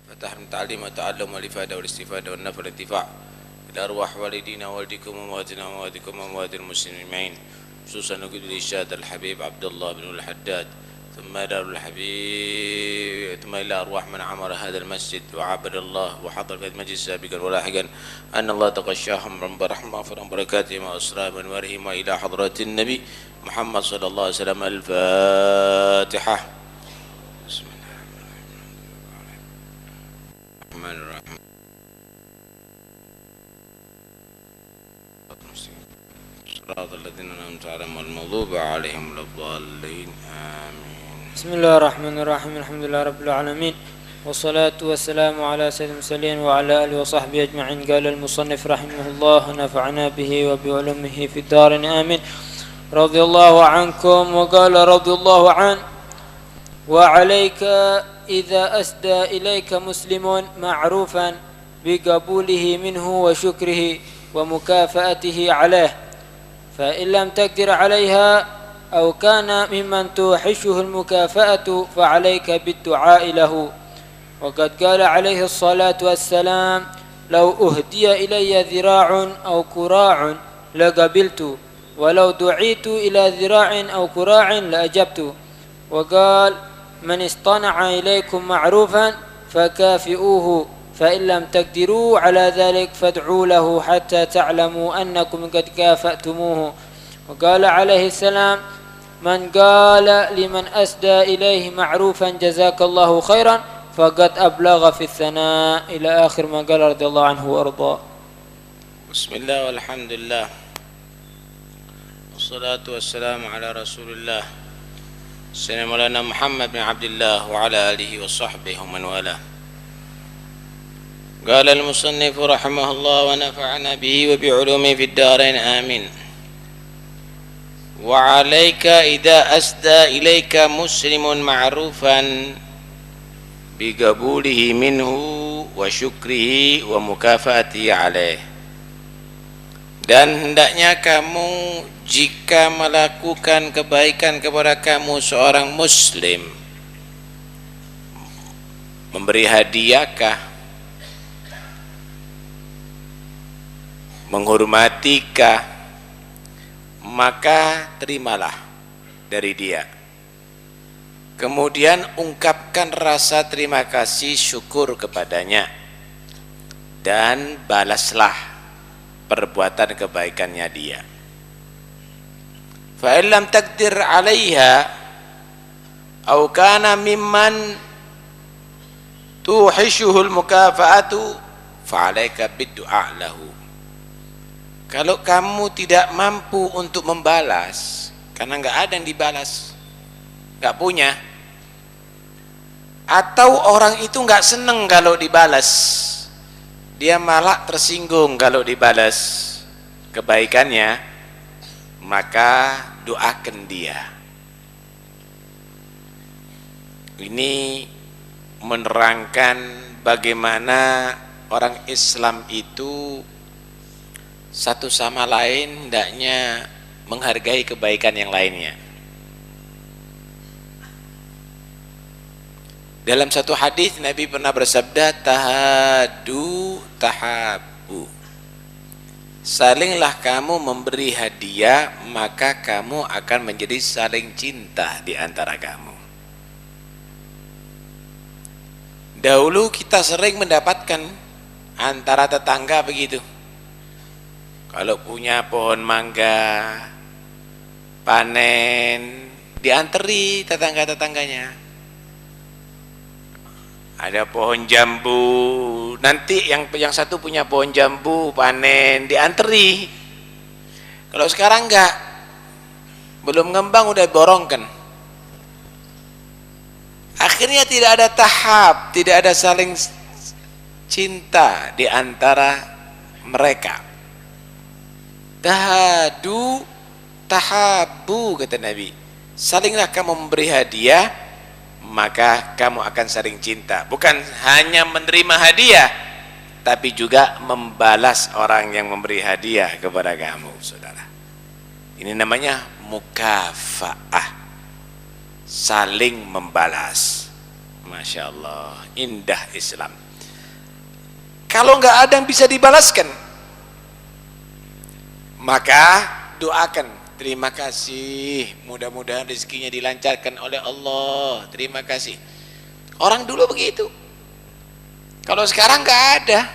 فتح من تعليم وتعلم والإفادة والاستفادة والنفع والانتفاع إلى أرواح والدينا ووالديكم وأمواتنا وأمواتكم وأموات المسلمين أجمعين، خصوصا نقول الإرشاد الحبيب عبد الله بن الحداد، ثم إلى أرواح من عمر هذا المسجد وعبد الله وحضر في المجلس سابقا ولاحقا، أن الله تغشاهم برحمة وبركاتهم وأسرار أنوارهم، وإلى حضرة النبي محمد صلى الله عليه وسلم. الفاتحة. بسم الله الرحمن الرحيم. صراط الذين أنعمت عليهم غير المغضوب عليهم ولا الضالين. آمين. بسم الله الرحمن الرحيم. الحمد لله رب العالمين، والصلاة والسلام على سيد المرسلين وعلى آله وصحبه أجمعين. قال المصنف رحمه الله: نفعنا به وبعلومه في الدار آمين. رضي الله عنكم. وقال رضي الله عنه: وعليك إذا أسدى إليك مسلم معروفا بقبوله منه وشكره ومكافأته عليه، فإن لم تقدر عليها أو كان ممن توحشه المكافأة فعليك بالدعاء له. وقد قال عليه الصلاة والسلام: لو أهدي إلي ذراع أو كراع لقبلت، ولو دعيت إلى ذراع أو كراع لأجبت. وقال: من اصطنع إليكم معروفا فكافئوه، فإن لم تقدروا على ذلك فادعوا له حتى تعلموا أنكم قد كافأتموه. وقال عليه السلام: من قال لمن أسدى إليه معروفا جزاك الله خيرا فقد أبلغ في الثناء، إلى آخر ما قال رضي الله عنه وأرضاه. بسم الله والحمد لله والصلاة والسلام على رسول الله سيدنا مولانا محمد بن عبد الله وعلى آله وصحبه ومن والاه. قال المصنف رحمه الله: ونفعنا به وبعلومه في الدارين آمين. وعليك إذا أسدى إليك مسلم معروفا بقبوله منه وشكره ومكافأته عليه. Dan hendaknya kamu jika melakukan kebaikan kepada kamu seorang muslim, memberi hadiahkah, menghormatikah, maka terimalah dari dia. Kemudian ungkapkan rasa terima kasih syukur kepadanya, dan balaslah perbuatan kebaikannya dia. Fa in lam taqdir 'alaiha aw kana mimman tuhishuhul mukafa'atu fa 'alaika bid-du'a lahu. Kalau kamu tidak mampu untuk membalas karena enggak ada yang dibalas, enggak punya, atau orang itu enggak senang kalau dibalas, dia malah tersinggung kalau dibalas kebaikannya, maka doakan dia. Ini menerangkan bagaimana orang Islam itu satu sama lain hendaknya menghargai kebaikan yang lainnya. Dalam satu hadis Nabi pernah bersabda, tahadu tahabu, salinglah kamu memberi hadiah maka kamu akan menjadi saling cinta di antara kamu. Dahulu kita sering mendapatkan antara tetangga begitu, kalau punya pohon mangga panen dianteri tetangga-tetangganya. Ada pohon jambu, nanti yang satu punya pohon jambu panen dianteri. Kalau sekarang enggak, belum ngembang udah borongkan. Akhirnya tidak ada tahap, tidak ada saling cinta di antara mereka. Tahadu tahabu, kata Nabi, salinglah kamu memberi hadiah maka kamu akan saling cinta. Bukan hanya menerima hadiah, tapi juga membalas orang yang memberi hadiah kepada kamu, saudara. Ini namanya mukafaah, saling membalas. Masya Allah, indah Islam. Kalau nggak ada yang bisa dibalaskan, maka doakan, terima kasih, mudah-mudahan rezekinya dilancarkan oleh Allah, terima kasih. Orang dulu begitu. Kalau sekarang nggak ada.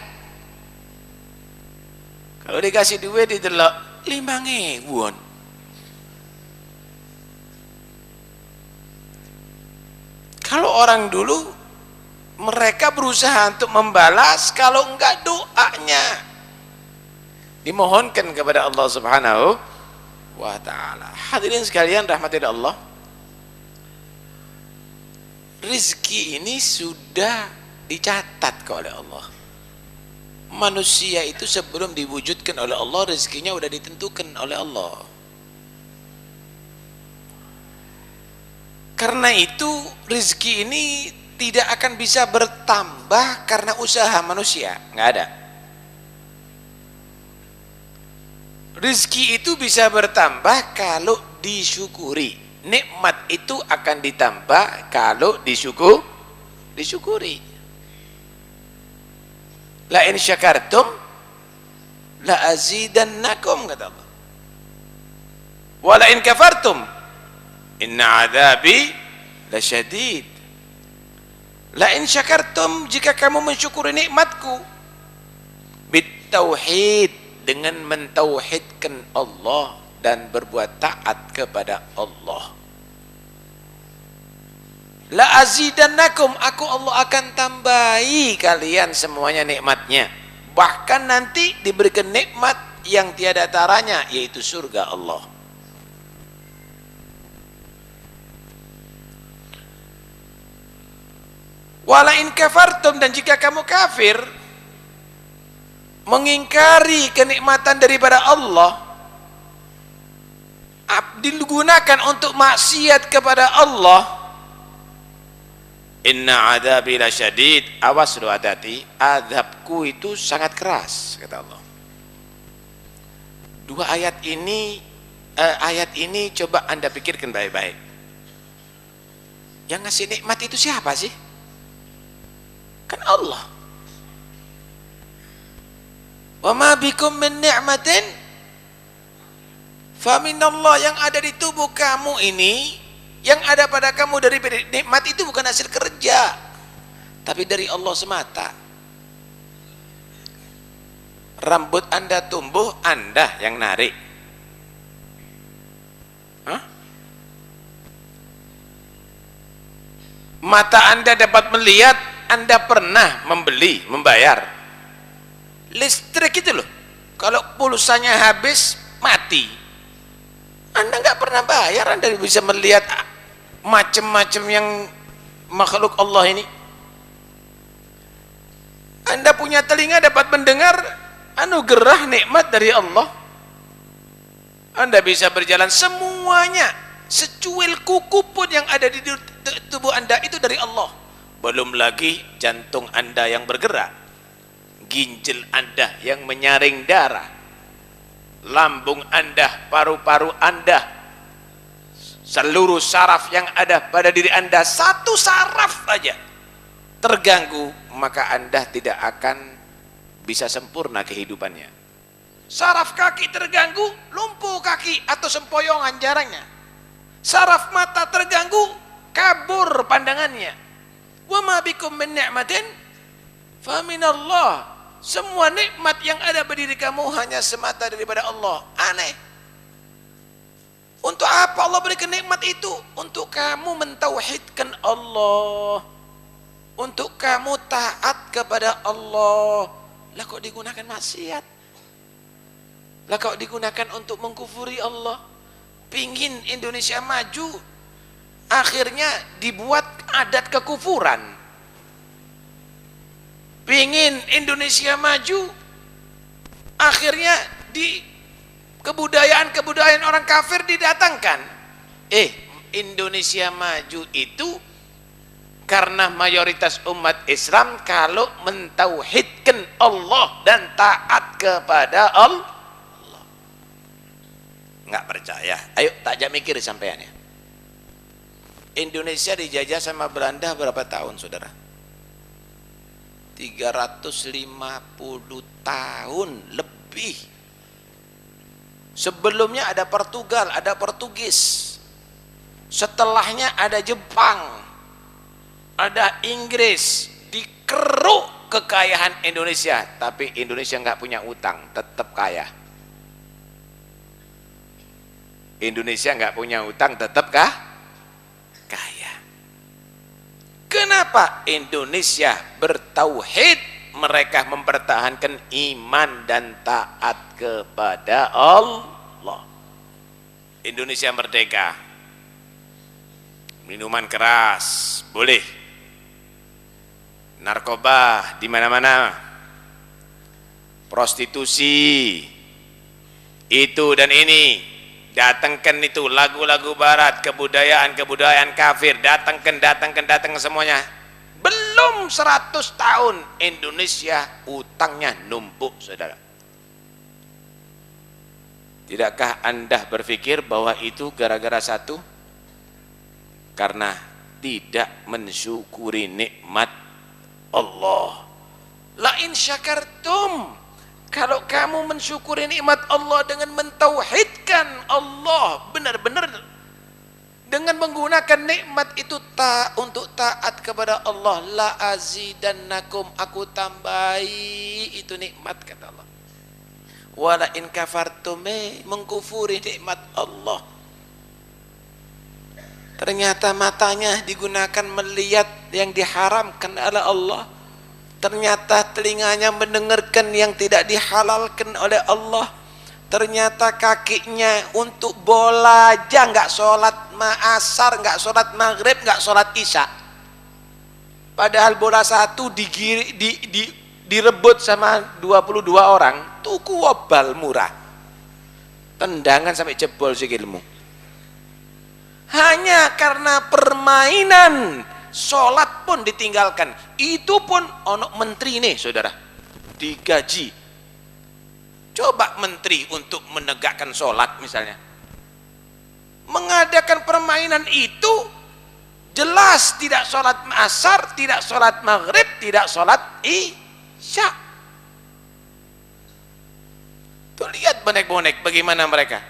Kalau dikasih duit didelok 5.000-an. Kalau orang dulu, mereka berusaha untuk membalas, kalau enggak doanya dimohonkan kepada Allah Subhanahu wa ta'ala. Hadirin sekalian rahmati Allah, rizki ini sudah dicatat oleh Allah. Manusia itu sebelum diwujudkan oleh Allah, rizkinya sudah ditentukan oleh Allah. Karena itu rizki ini tidak akan bisa bertambah karena usaha manusia, nggak ada. Rizki itu bisa bertambah kalau disyukuri. Nikmat itu akan ditambah kalau disyukuri. La in syakartum la azidannakum, kata Allah. Wa la in kafartum inna adzabi lasyadid. La in syakartum, jika kamu mensyukuri nikmatku, bitauhid, dengan mentauhidkan Allah dan berbuat taat kepada Allah. La azidannakum, aku Allah akan tambahi kalian semuanya nikmatnya. Bahkan nanti diberikan nikmat yang tiada taranya, yaitu surga Allah. Wala in kafartum, dan jika kamu kafir, mengingkari kenikmatan daripada Allah, digunakan untuk maksiat kepada Allah, inna adzabi lasyadid, awas lu, hati-hati, azabku itu sangat keras, kata Allah. Dua ayat ini coba Anda pikirkan baik-baik. Yang ngasih nikmat itu siapa sih? Kan Allah. Wa ma bikum min ni'matin fa minallah, yang ada di tubuh kamu ini, yang ada pada kamu dari nikmat itu bukan hasil kerja, tapi dari Allah semata. Rambut Anda tumbuh, Anda yang narik. Hah? Mata Anda dapat melihat, Anda pernah membeli, membayar. Listrik itu loh, kalau pulsanya habis, mati. Anda nggak pernah bayar, Anda bisa melihat macam-macam yang makhluk Allah ini. Anda punya telinga dapat mendengar, anugerah nikmat dari Allah. Anda bisa berjalan, semuanya, secuil kuku pun yang ada di tubuh Anda itu dari Allah. Belum lagi jantung Anda yang bergerak, ginjal Anda yang menyaring darah, lambung Anda, paru-paru Anda, seluruh saraf yang ada pada diri Anda. Satu saraf saja terganggu, maka Anda tidak akan bisa sempurna kehidupannya. Saraf kaki terganggu, lumpuh kaki atau sempoyongan jarangnya. Saraf mata terganggu, kabur pandangannya. Wa ma bikum min ni'matin fa minallah. Semua nikmat yang ada pada diri kamu hanya semata daripada Allah. Aneh. Untuk apa Allah berikan nikmat itu? Untuk kamu mentauhidkan Allah, untuk kamu taat kepada Allah. Lah kok digunakan maksiat? Lah kok digunakan untuk mengkufuri Allah? Pingin Indonesia maju, akhirnya dibuat adat kekufuran. Pingin Indonesia maju, akhirnya di kebudayaan orang kafir didatangkan. Indonesia maju itu karena mayoritas umat Islam kalau mentauhidkan Allah dan taat kepada Allah. Nggak percaya? Ayo takjak mikir sampean ya. Indonesia dijajah sama Belanda berapa tahun, saudara? 350 tahun lebih. Sebelumnya ada Portugal, ada Portugis. Setelahnya ada Jepang, ada Inggris. Dikeruk kekayaan Indonesia, tapi Indonesia nggak punya utang, tetap kaya. Indonesia nggak punya utang, tetap kah? Kaya. Kenapa Indonesia bertauhid? Mereka mempertahankan iman dan taat kepada Allah. Indonesia merdeka. Minuman keras boleh, narkoba di mana-mana, prostitusi, itu dan ini, datangkan itu lagu-lagu barat, kebudayaan kafir, datangkan semuanya. Belum 100 tahun Indonesia utangnya numpuk, saudara. Tidakkah Anda berpikir bahwa itu gara-gara satu? Karena tidak mensyukuri nikmat Allah. La in syakartum, kalau kamu mensyukuri nikmat Allah dengan mentauhidkan Allah benar-benar dengan menggunakan nikmat itu untuk taat kepada Allah, la azidannakum, aku tambahi itu nikmat, kata Allah. Wala in kafartum, mengkufuri nikmat Allah. Ternyata matanya digunakan melihat yang diharamkan oleh Allah. Ternyata telinganya mendengarkan yang tidak dihalalkan oleh Allah. Ternyata kakinya untuk bola aja nggak sholat asar, nggak sholat maghrib, nggak sholat isya. Padahal bola satu direbut sama 22 orang, tuku wobal murah. Tendangan sampai jebol sikilmu. Hanya karena permainan, sholat pun ditinggalkan. Itu pun onok menteri nih, saudara, digaji. Coba menteri untuk menegakkan sholat misalnya, mengadakan permainan itu jelas tidak sholat asar, tidak sholat maghrib, tidak sholat isya. Tuh lihat bonek-bonek bagaimana mereka.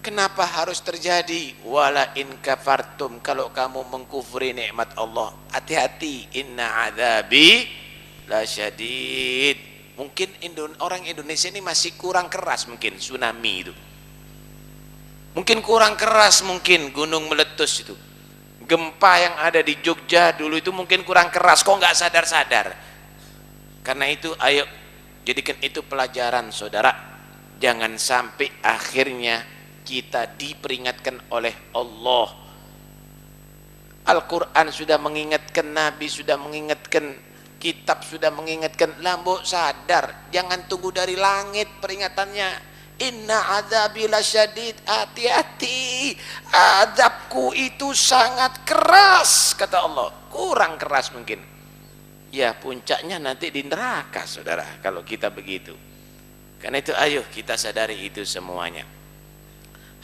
Kenapa harus terjadi? Wala in kafartum, kalau kamu mengkufuri nikmat Allah, hati-hati, inna adzabi lasyadid. Mungkin orang Indonesia ini masih kurang keras, mungkin tsunami itu. Mungkin kurang keras, mungkin gunung meletus itu. Gempa yang ada di Jogja dulu itu mungkin kurang keras, kok nggak sadar-sadar. Karena itu ayo jadikan itu pelajaran, saudara. Jangan sampai akhirnya kita diperingatkan oleh Allah. Al-Quran sudah mengingatkan, Nabi sudah mengingatkan, kitab sudah mengingatkan. Lambo sadar, jangan tunggu dari langit peringatannya. Inna adzabi lasyadid, hati-hati, azabku itu sangat keras, kata Allah. Kurang keras mungkin. Ya puncaknya nanti di neraka, saudara, kalau kita begitu. Karena itu ayo kita sadari itu semuanya.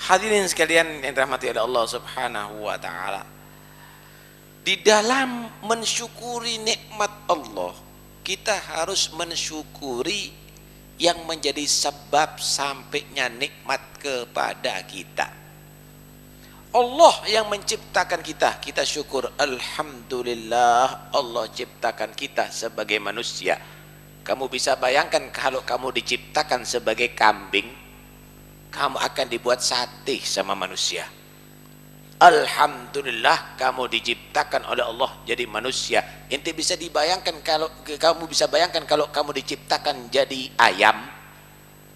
Hadirin sekalian yang dirahmati oleh Allah Subhanahu wa taala. Di dalam mensyukuri nikmat Allah, kita harus mensyukuri yang menjadi sebab sampainya nikmat kepada kita. Allah yang menciptakan kita, kita syukur, alhamdulillah Allah ciptakan kita sebagai manusia. Kamu bisa bayangkan kalau kamu diciptakan sebagai kambing, kamu akan dibuat sate sama manusia. Alhamdulillah kamu diciptakan oleh Allah jadi manusia. Ente bisa dibayangkan kalau kamu diciptakan jadi ayam,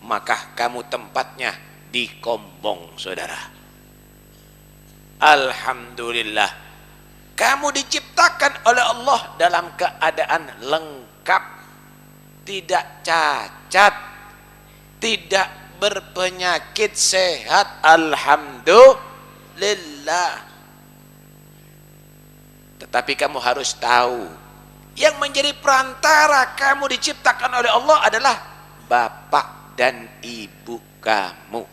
maka kamu tempatnya di kombong, saudara. Alhamdulillah kamu diciptakan oleh Allah dalam keadaan lengkap, tidak cacat, tidak berpenyakit, sehat, alhamdulillah. Tetapi kamu harus tahu, yang menjadi perantara kamu diciptakan oleh Allah adalah bapak dan ibu kamu.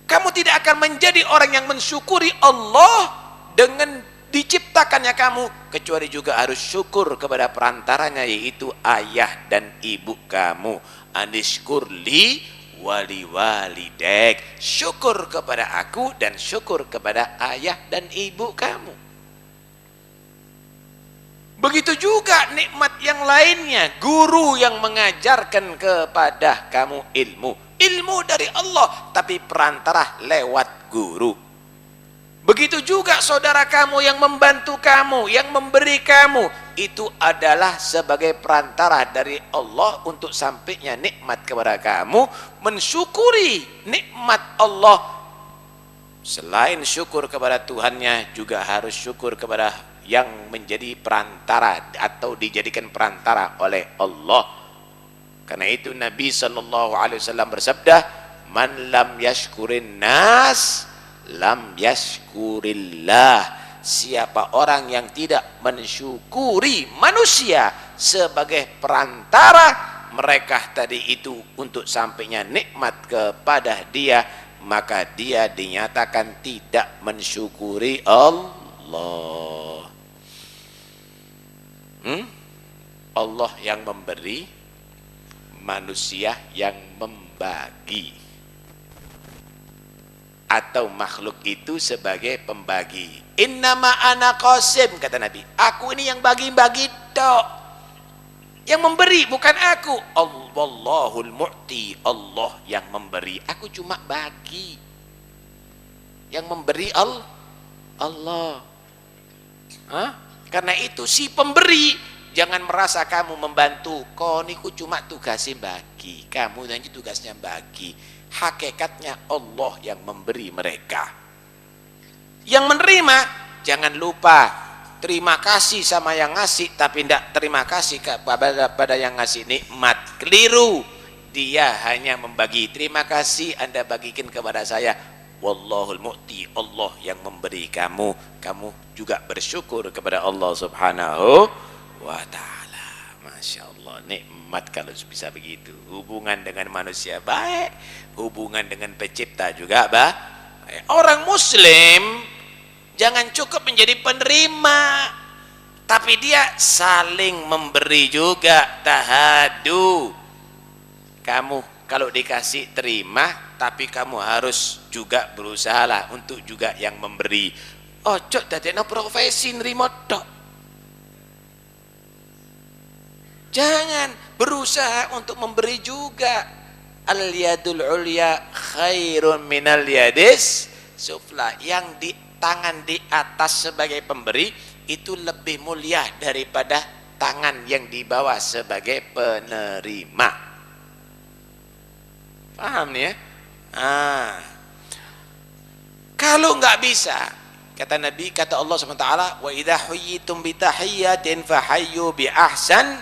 Kamu tidak akan menjadi orang yang mensyukuri Allah dengan diciptakannya kamu, kecuali juga harus syukur kepada perantaranya, yaitu ayah dan ibu kamu. Anishkurli wali walidek, syukur kepada aku dan syukur kepada ayah dan ibu kamu. Begitu juga nikmat yang lainnya, guru yang mengajarkan kepada kamu ilmu dari Allah, tapi perantara lewat guru. Begitu juga saudara kamu yang membantu kamu, yang memberi kamu, itu adalah sebagai perantara dari Allah untuk sampainya nikmat kepada kamu. Mensyukuri nikmat Allah, selain syukur kepada Tuhannya, juga harus syukur kepada yang menjadi perantara atau dijadikan perantara oleh Allah. Karena itu Nabi SAW bersabda, man lam yashkurin nas lam yashkurillah. Siapa orang yang tidak mensyukuri manusia sebagai perantara mereka tadi itu untuk sampainya nikmat kepada dia, maka dia dinyatakan tidak mensyukuri Allah. Allah yang memberi, manusia yang membagi, atau makhluk itu sebagai pembagi. Innama ana qasim, kata Nabi, aku ini yang bagi-bagi tok, yang memberi bukan aku. Allahul mu'ti, Allah yang memberi, aku cuma bagi. Yang memberi Allah. Karena itu si pemberi jangan merasa kamu membantu, kau niku cuma tugasnya bagi, kamu nanti tugasnya bagi. Hakikatnya Allah yang memberi mereka. Yang menerima jangan lupa terima kasih sama yang ngasih, tapi tidak terima kasih kepada yang ngasih nikmat. Keliru. Dia hanya membagi. Terima kasih Anda bagikan kepada saya. Wallahul mu'ti, Allah yang memberi kamu. Kamu juga bersyukur kepada Allah Subhanahu wa ta'ala. Masya Allah, nikmat kalau bisa begitu. Hubungan dengan manusia baik, hubungan dengan pencipta juga baik. Orang muslim jangan cukup menjadi penerima, tapi dia saling memberi juga. Tahadu. Kamu kalau dikasih terima, tapi kamu harus juga berusaha lah untuk juga yang memberi. Ojo dadekno profesi nrimo tok. Jangan, berusaha untuk memberi juga. Al yadul ulya khairun minal yadis sufla. Yang di tangan di atas sebagai pemberi itu lebih mulia daripada tangan yang di bawah sebagai penerima. Paham nih ya? Kalau nggak bisa, kata Nabi, kata Allah SWT, wa idza huyyitum bi tahiyyatin fahayyu bi ahsan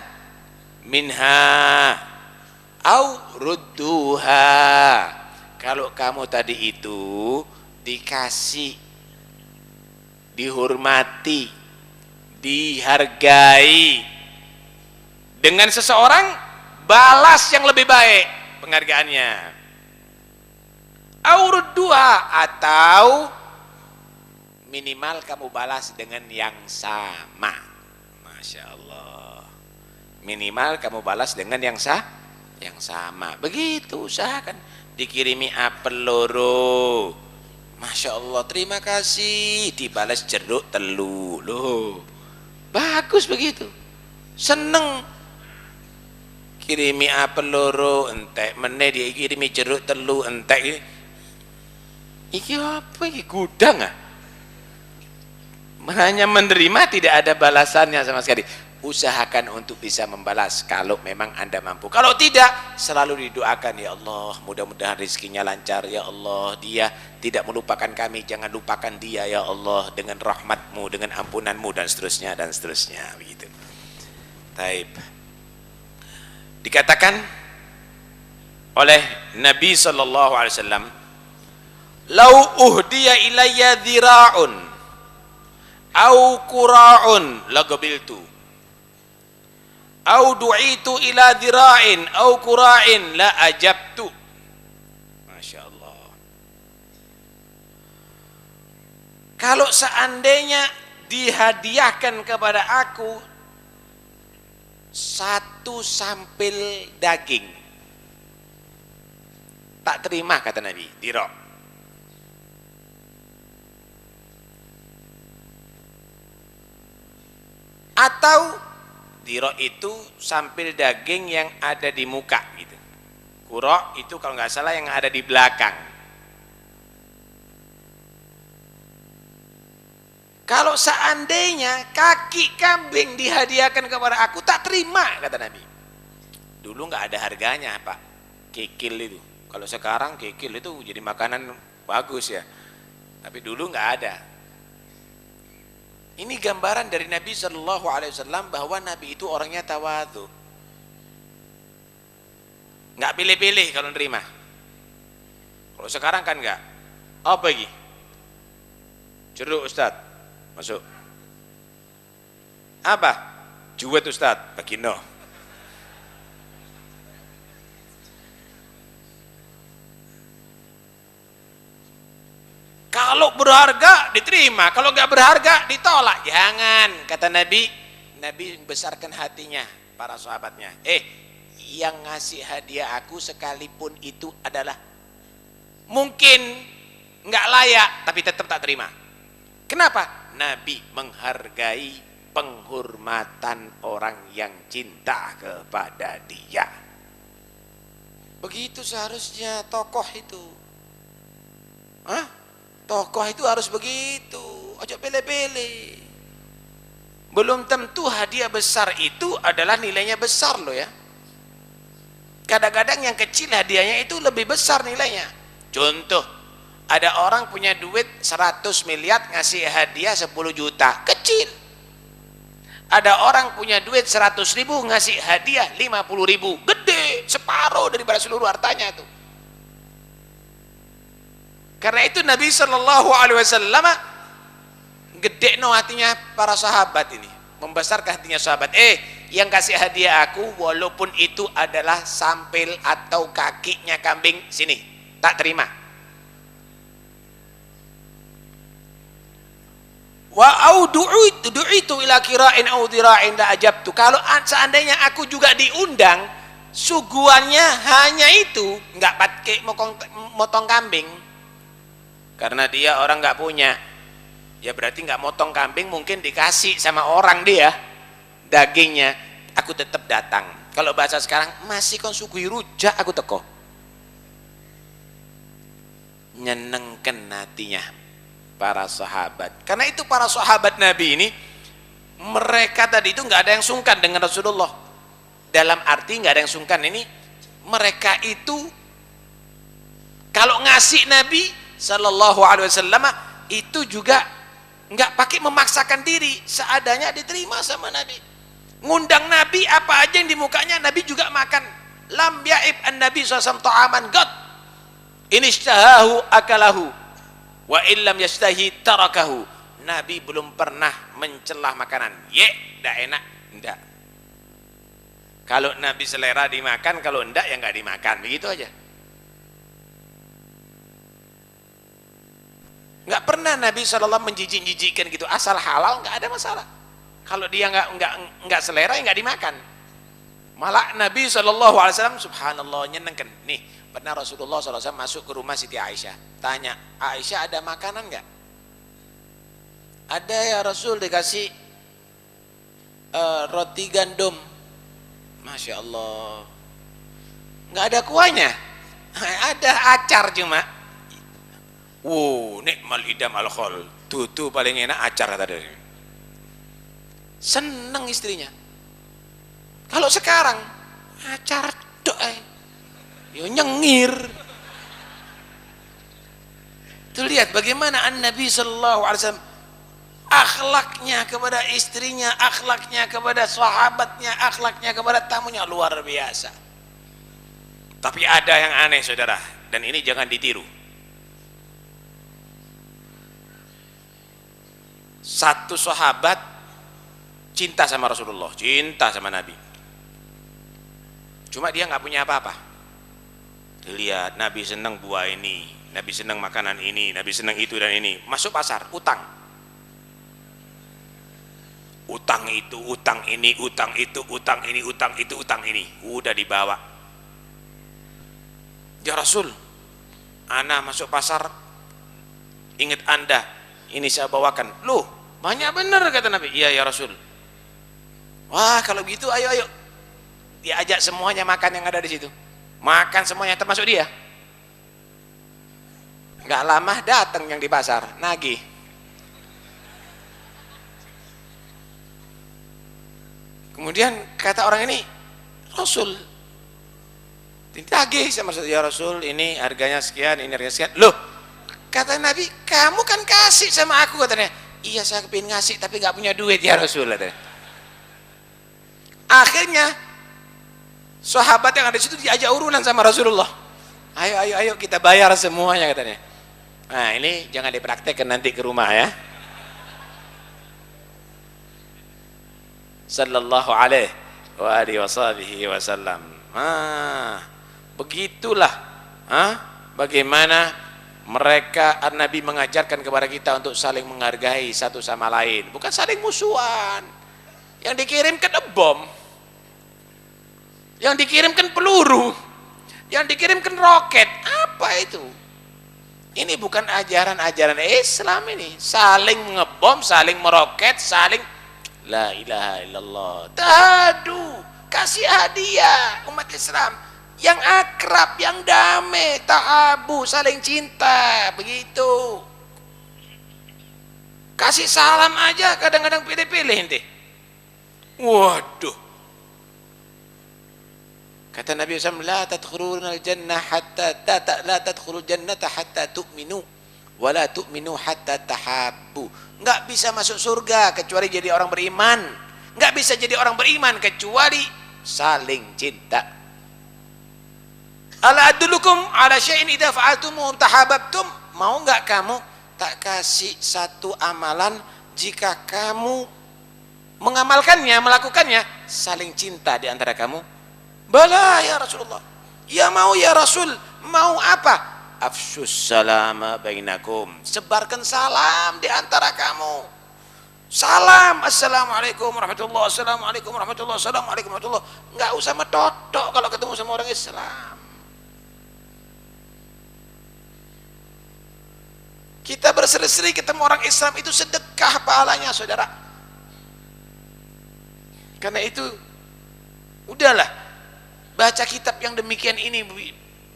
minha au rudduha. Kalau kamu tadi itu dikasih, dihormati, dihargai dengan seseorang, balas yang lebih baik penghargaannya. Aurud dua, atau minimal kamu balas dengan yang sama. Masya Allah, minimal kamu balas dengan yang sama. Begitu usahakan. Dikirimi apel loro, Masya Allah, terima kasih, dibalas jeruk telu loh. Bagus begitu, seneng. Kirimi apel loro entek, meneh dia kirimi jeruk telu entek. Iki apa iki, gudang hanya menerima, tidak ada balasannya sama sekali. Usahakan untuk bisa membalas kalau memang Anda mampu. Kalau tidak, selalu didoakan, ya Allah mudah-mudahan rezekinya lancar, ya Allah dia tidak melupakan kami, jangan lupakan dia ya Allah dengan rahmatmu, dengan ampunanmu, dan seterusnya dan seterusnya begitu. Taib. Dikatakan oleh Nabi SAW, lau uhdiya ilayya dhira'un au qura'un lagabiltu au du'itu ila dhira'in au qura'in la ajabtu. Masya Allah. Kalau seandainya dihadiahkan kepada aku 1 sampil daging. Tak terima, kata Nabi, dirok. Atau dirok itu sampil daging yang ada di muka gitu. Kurok itu kalau nggak salah yang ada di belakang. Kalau seandainya kaki kambing dihadiahkan kepada aku, tak terima, kata Nabi. Dulu nggak ada harganya, Pak, kikil itu. Kalau sekarang kikil itu jadi makanan bagus ya, tapi dulu nggak ada. Ini gambaran dari Nabi Shallallahu Alaihi Wasallam bahwa Nabi itu orangnya tawadhu, nggak pilih-pilih kalau nerima. Kalau sekarang kan nggak. Apa lagi? Jeruk Ustadz, masuk. Apa? Juwet Ustadz, Bagino. Kalau berharga diterima, kalau nggak berharga ditolak. Jangan, kata Nabi. Nabi besarkan hatinya para sahabatnya. Yang ngasih hadiah aku sekalipun itu adalah mungkin nggak layak, tapi tetap tak terima. Kenapa? Nabi menghargai penghormatan orang yang cinta kepada dia. Begitu seharusnya tokoh itu. Tokoh itu harus begitu, ojo pilih-pilih. Belum tentu hadiah besar itu adalah nilainya besar loh ya. Kadang-kadang yang kecil hadiahnya itu lebih besar nilainya. Contoh, ada orang punya duit 100 miliar ngasih hadiah 10 juta, kecil. Ada orang punya duit 100 ribu ngasih hadiah 50 ribu, gede, separuh daripada seluruh hartanya tuh. Karena itu Nabi Shallallahu Alaihi Wasallam gede no hatinya para sahabat ini, membesarkan hatinya sahabat. Yang kasih hadiah aku walaupun itu adalah sampil atau kakinya kambing, sini, tak terima. Wa du'itu ila kira'in au dira'in la ajabtu. Kalau seandainya aku juga diundang, suguhannya hanya itu, nggak pakai motong kambing. Karena dia orang nggak punya, ya berarti nggak motong kambing, mungkin dikasih sama orang dia dagingnya, aku tetap datang. Kalau bahasa sekarang, masih kon sugui rujak aku teko. Nyenengkan hatinya para sahabat. Karena itu para sahabat Nabi ini, mereka tadi itu nggak ada yang sungkan dengan Rasulullah. Dalam arti nggak ada yang sungkan ini, mereka itu kalau ngasih Nabi Sallallahu Alaihi Wasallam itu juga nggak pakai memaksakan diri, seadanya diterima sama Nabi. Ngundang Nabi apa aja yang di mukanya Nabi juga makan. Lam ya'ib an Nabi SAW ta'aman qat in ishtahahu akalahu wa illam yastahi tarakahu. Nabi belum pernah mencelah makanan. Dah enak, enggak. Kalau Nabi selera dimakan, kalau enggak ya enggak dimakan, begitu aja. Nggak pernah Nabi SAW menjijik-jijikkan gitu, asal halal nggak ada masalah. Kalau dia nggak selera ya nggak dimakan. Malah Nabi SAW subhanallah nyenengkan. Nih pernah Rasulullah SAW masuk ke rumah Siti Aisyah, tanya, Aisyah ada makanan nggak? Ada ya Rasul, dikasih roti gandum. Masya Allah, nggak ada kuahnya, ada acar cuma. Nikmal idam al-khol, tutu paling enak acar kata dia. Seneng istrinya. Kalau sekarang acar doa, yo nyengir. Tuh lihat bagaimana Nabi Sallallahu Alaihi Wasallam akhlaknya kepada istrinya, akhlaknya kepada sahabatnya, akhlaknya kepada tamunya luar biasa. Tapi ada yang aneh saudara, dan ini jangan ditiru. Satu sahabat cinta sama Rasulullah, cinta sama Nabi, cuma dia nggak punya apa-apa. Lihat Nabi senang buah ini, Nabi senang makanan ini, Nabi senang itu dan ini. Masuk pasar, utang. Utang itu, utang ini, utang itu, utang ini, utang itu, utang ini. Udah dibawa. Ya Rasul, ana masuk pasar, ingat anda, ini saya bawakan. Loh, banyak benar kata Nabi. Iya ya Rasul. Wah kalau gitu ayo ayo. Dia ajak semuanya makan yang ada di situ. Makan semuanya termasuk dia. Nggak lama datang yang di pasar, nagih. Kemudian kata orang ini, Rasul, ditagih sama ya Rasul, ini harganya sekian, ini harganya sekian. Loh, kata Nabi, kamu kan kasih sama aku katanya. Iya saya kepingin ngasih tapi nggak punya duit ya Rasul katanya. Akhirnya sahabat yang ada di situ diajak urunan sama Rasulullah. Ayo ayo ayo kita bayar semuanya katanya. Nah ini jangan dipraktekkan nanti ke rumah ya. Sallallahu alaihi wa alihi wasallam. Begitulah bagaimana mereka Nabi mengajarkan kepada kita untuk saling menghargai satu sama lain, bukan saling musuhan. Yang dikirimkan bom, yang dikirimkan peluru, yang dikirimkan roket, apa itu? Ini bukan ajaran-ajaran Islam ini. Saling ngebom, saling meroket, saling la ilaha illallah. Tahadu, kasih hadiah umat Islam yang akrab, yang damai, tahabu, saling cinta, begitu. Kasih salam aja kadang-kadang pilih-pilih ente. Waduh. Kata Nabi SAW, la tadkhulunal jannah hatta la tadkhulul jannata hatta tu'minu wa la tu'minu hatta tahabbu. Enggak bisa masuk surga kecuali jadi orang beriman. Enggak bisa jadi orang beriman kecuali saling cinta. Ala adullukum ala syai'in idza fa'altumuhu tahabbtum. Mau enggak kamu tak kasih satu amalan jika kamu mengamalkannya, melakukannya, saling cinta di antara kamu? Bala ya Rasulullah. Ya mau ya Rasul. Mau apa? Afshus salama bainakum. Sebarkan salam di antara kamu. Salam, assalamualaikum warahmatullahi, assalamualaikum warahmatullahi, assalamualaikum warahmatullahi. Enggak usah metotok kalau ketemu sama orang Islam. Kita berseri-seri ketemu orang Islam itu sedekah pahalanya, saudara. Karena itu udahlah, baca kitab yang demikian ini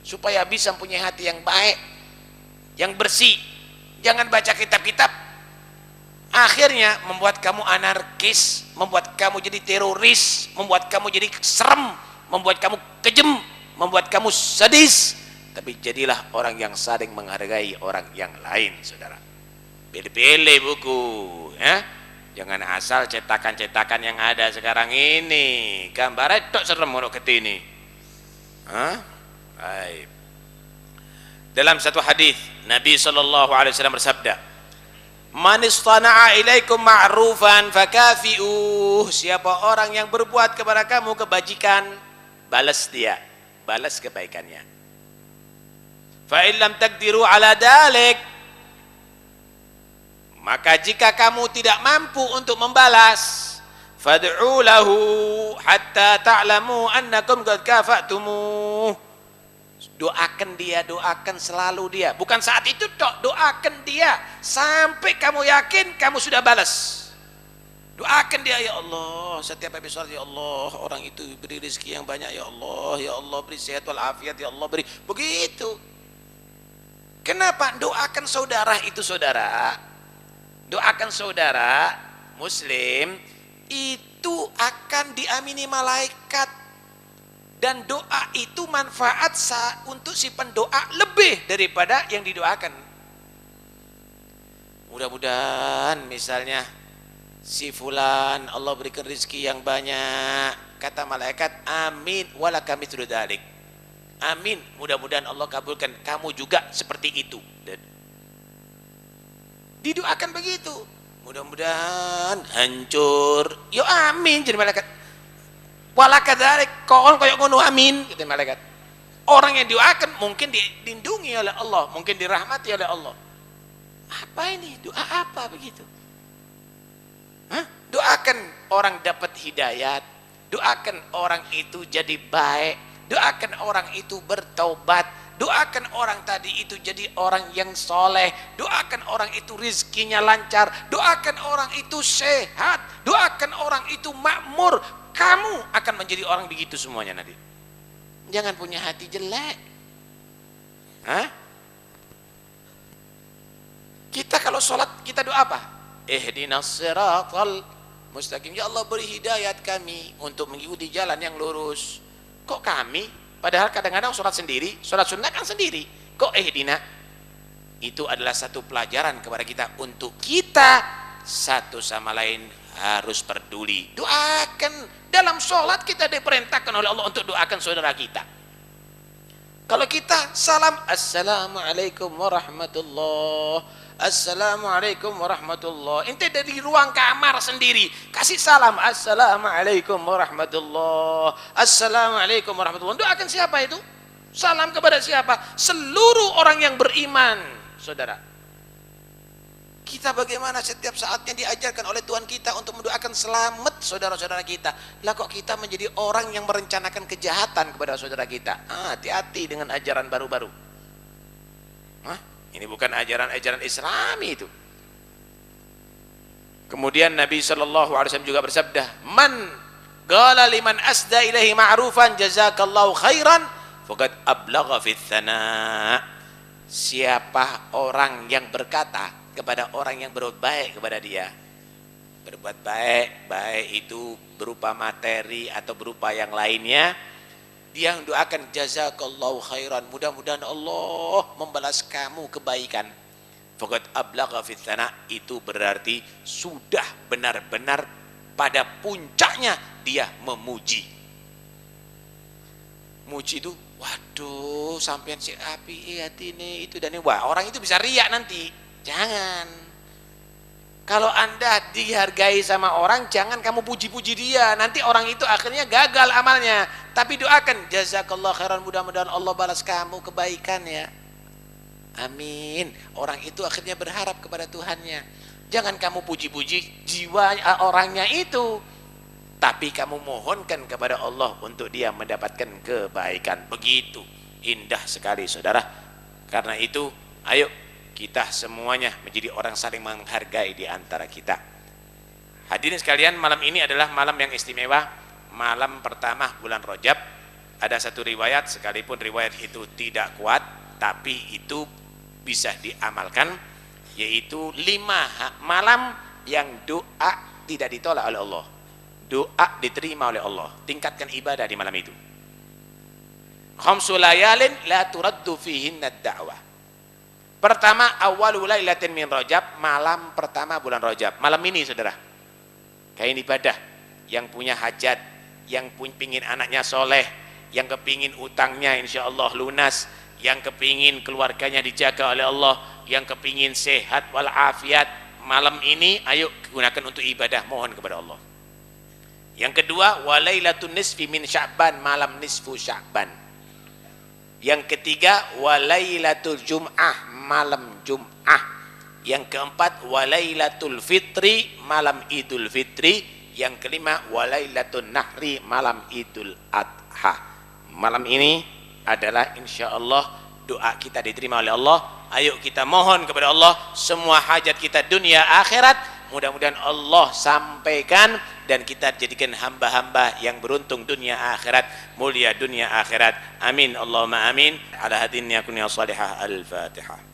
supaya bisa mempunyai hati yang baik, yang bersih. Jangan baca kitab-kitab akhirnya membuat kamu anarkis, membuat kamu jadi teroris, membuat kamu jadi serem, membuat kamu kejem, membuat kamu sadis. Tapi jadilah orang yang saling menghargai orang yang lain, saudara. Pilih-pilih buku ya. Jangan asal cetakan-cetakan yang ada sekarang ini. Gambarnya tok serem ono ketini. Baik. Dalam satu hadis Nabi sallallahu alaihi wasallam bersabda, "Man istana'a ilaikum ma'rufan fakafi'uh." Siapa orang yang berbuat kepada kamu kebajikan, balas dia, balas kebaikannya. Fa in lam taqdiru ala dalik, maka jika kamu tidak mampu untuk membalas, fad'u lahu hatta ta'lamu annakum qad kafa'tumuh. Doakan dia, doakan selalu dia. Bukan saat itu tok, doakan dia sampai kamu yakin kamu sudah balas. Doakan dia, ya Allah, setiap habis salat, ya Allah, orang itu beri rezeki yang banyak, ya Allah beri sehat wal afiat, ya Allah beri. Begitu. Kenapa? Doakan saudara itu, saudara. Doakan saudara muslim itu akan diamini malaikat, dan doa itu manfaat untuk si pendoa lebih daripada yang didoakan. Mudah-mudahan misalnya si fulan Allah berikan rezeki yang banyak, kata malaikat amin walaka mithlu dzalik. Amin, mudah-mudahan Allah kabulkan kamu juga seperti itu. Dan didoakan begitu, mudah-mudahan hancur, yo amin jadi malaikat. Walaka dzalik, kon koyo ngono amin kata malaikat. Orang yang doakan mungkin dilindungi oleh Allah, mungkin dirahmati oleh Allah. Apa ini? Doa apa begitu? doakan orang dapat hidayat, doakan orang itu jadi baik, doakan orang itu bertaubat, doakan orang tadi itu jadi orang yang soleh, doakan orang itu rizkinya lancar, doakan orang itu sehat, doakan orang itu makmur. Kamu akan menjadi orang begitu semuanya nanti. Jangan punya hati jelek. Hah? Kita kalau sholat kita doa apa? Ihdinas siratal mustaqim. Ya Allah, beri hidayat kami untuk mengikuti jalan yang lurus. Kok kami? Padahal kadang-kadang sholat sendiri, sholat sunnah kan sendiri. Kok ihdina? Itu adalah satu pelajaran kepada kita untuk kita satu sama lain harus peduli. Doakan. Dalam sholat kita diperintahkan oleh Allah untuk doakan saudara kita. Kalau kita salam, assalamualaikum warahmatullah, assalamualaikum warahmatullah, ente dari ruang kamar sendiri kasih salam, assalamualaikum warahmatullah, assalamualaikum warahmatullah. Doakan siapa itu? Salam kepada siapa? Seluruh orang yang beriman, saudara. Kita bagaimana setiap saatnya diajarkan oleh Tuhan kita untuk mendoakan selamat saudara-saudara kita. Lah kok kita menjadi orang yang merencanakan kejahatan kepada saudara kita? Hati-hati dengan ajaran baru-baru. Ini bukan ajaran-ajaran Islami itu. Kemudian Nabi SAW juga bersabda, Man qala liman asda ilaihi ma'rufan jazakallahu khairan faqad ablagha fits tsana. Siapa orang yang berkata kepada orang yang berbuat baik kepada dia, berbuat baik, baik itu berupa materi atau berupa yang lainnya, dia mendoakan jazakallahu khairan, mudah-mudahan Allah membalas kamu kebaikan. Faqad ablagha fits tsana, itu berarti sudah benar-benar pada puncaknya dia memuji. Muji itu, waduh sampean si api hati ini itu dan ini. Wah, orang itu bisa riak nanti. Jangan. Kalau Anda dihargai sama orang, jangan kamu puji-puji dia. Nanti orang itu akhirnya gagal amalnya. Tapi doakan, jazakallah khairan, mudah-mudahan Allah balas kamu kebaikan ya. Amin. Orang itu akhirnya berharap kepada Tuhannya. Jangan kamu puji-puji jiwa orangnya itu, tapi kamu mohonkan kepada Allah untuk dia mendapatkan kebaikan. Begitu indah sekali saudara. Karena itu, ayo kita semuanya menjadi orang saling menghargai di antara kita. Hadirin sekalian, malam ini adalah malam yang istimewa, malam pertama bulan Rajab. Ada satu riwayat, sekalipun riwayat itu tidak kuat, tapi itu bisa diamalkan, yaitu 5 malam yang doa tidak ditolak oleh Allah, doa diterima oleh Allah. Tingkatkan ibadah di malam itu. Khamsu layalin la turaddu fihinna ad-da'wah. Pertama, awwalu lailatin min Rajab, malam pertama bulan Rajab. Malam ini saudara, kain ibadah, yang punya hajat, yang pingin anaknya soleh, yang kepingin utangnya insya Allah lunas, yang kepingin keluarganya dijaga oleh Allah, yang kepingin sehat walafiat, malam ini ayo gunakan untuk ibadah, mohon kepada Allah. Yang kedua, walailatun nisfi min Sya'ban, malam nisfu Sya'ban. Yang ketiga, walailatul Jum'ah, malam Jum'ah. Yang keempat, walailatul Fitri, malam Idul Fitri. Yang kelima, walailatul Nahri, malam Idul Adha. Malam ini adalah insya Allah doa kita diterima oleh Allah. Ayo kita mohon kepada Allah semua hajat kita dunia akhirat, mudah-mudahan Allah sampaikan dan kita jadikan hamba-hamba yang beruntung dunia akhirat, mulia dunia akhirat. Amin Allahumma amin. Ala hadin yakun ya salihah. Al-Fatihah.